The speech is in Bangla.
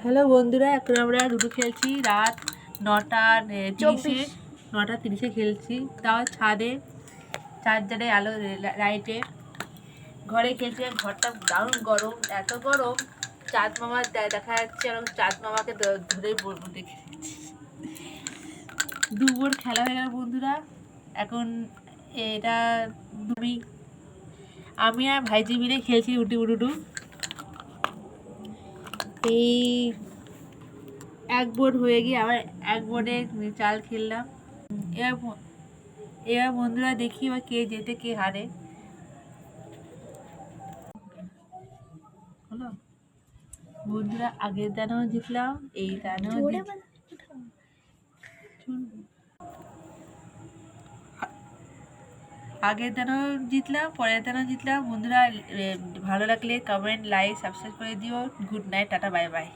হ্যালো বন্ধুরা, এখন আমরা লুডো খেলছি। রাত 9:30 খেলছি, তাও ছাদে, চারজারে আলো লাইটে। ঘরে খেলছি, ঘরটা দারুণ গরম, এত গরম। চাঁদ মামা দেখা যাচ্ছে, এবং চাঁদ মামাকে ধরেই পড়বো দেখে। দুপুর খেলা হয়ে গেল বন্ধুরা। এখন এটা আমি আর ভাইজি মিলে খেলছি উডুডু। এই এক বোর্ড হয়ে গিয়ে আবার এক বোর্ডে চাল খেললাম। এবার বন্ধুরা দেখি এবার কে জেতে কে হারে। হলো বন্ধুরা, আগের দানেও জিতলাম, এই দানেও আগের দানেও জিতলাম, পরের দানেও জিতলাম। বন্ধুরা ভালো লাগলে কমেন্ট, লাইক, সাবস্ক্রাইব করে দিও। Good night, tata, bye bye.